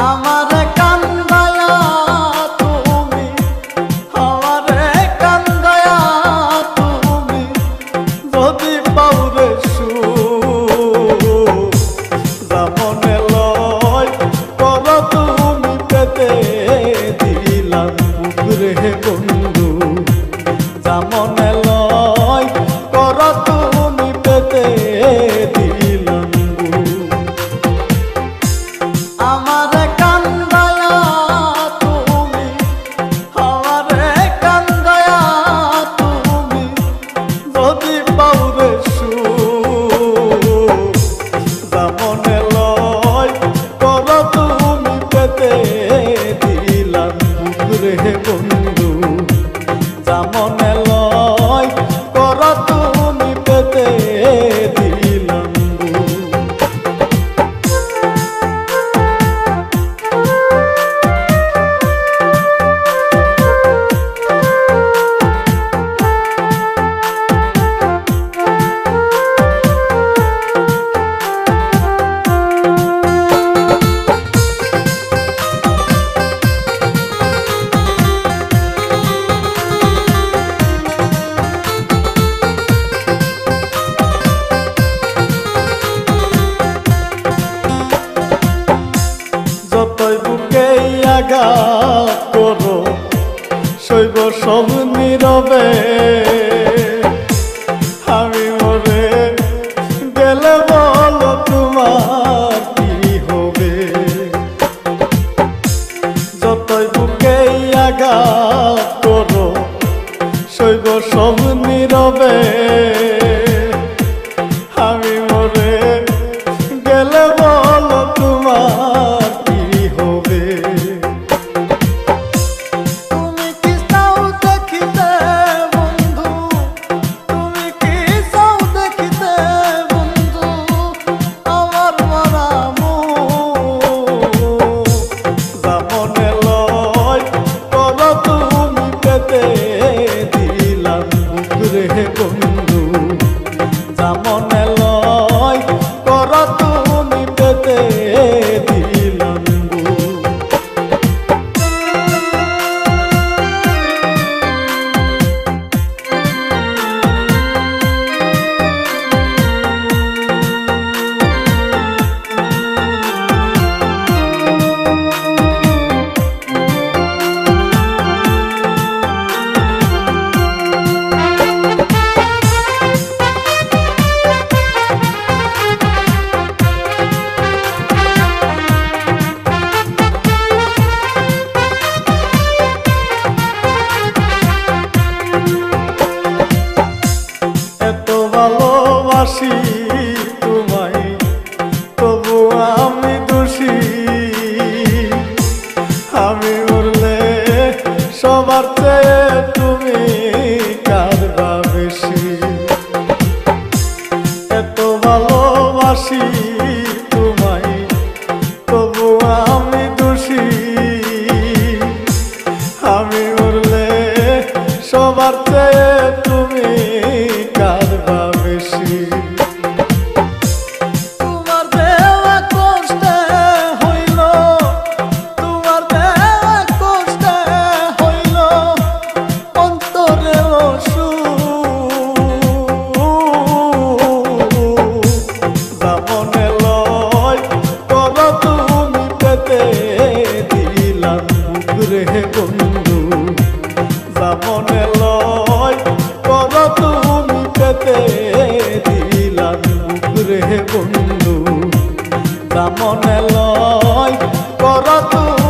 আমারে কান্দায়া তুমি, আমারে কান্দায়া তুমি যদি পাউরে সুখ জামনে লয় কর তুমি পেতে দিলাম বুক রে বন্ধু জামনে লয় কর তুমি পেতে দিলাম আমারে কান্দায়া তুমি, আমারে কান্দায়া তুমি যদি পাউরে সুখ জামনে লয় কর তুমি পেতে দিলাম বুক রে বন্ধু জামনে লয় কর তুমি পেতে দিলাম যতই বুকে আঘাত করো শৈব সব নীরবে আমি মরে গেলে বলো তোমার কি হবে যতই বুকে আঘাত করো শৈব সব নীরবে আমি মরে গেলে বলো তোমার তুমি কি চাও দেখিতে বন্ধু, তুমি কি চাও দেখিতে বন্ধু আমার মরা মুখ জামনে লয় কর তুমি পেতে দিলাম বুক রে বন্ধু জামনে লয় কর তুমি পেতে দিলাম ভালোবাসি তোমায় তবু আমি দোষী আমি উড়লে সবার চেয়ে তুমি কাঁদবা বেশি এত ভালোবাসি তোমায় তবু আমি দোষী আমি উড়লে সবার চেয়ে তুমি কাঁদবা বেশি তোমার দেওয়া কষ্টে হইল, তোমার দেওয়া কষ্টে হইল অন্তরে জামনে লয় কর তুমি পেতে দিলাম বুক রে বন্ধু জামনে লয় কর তুমি পেতে দিলাম বুক রে বন্ধু জামনে লয় কর তুমি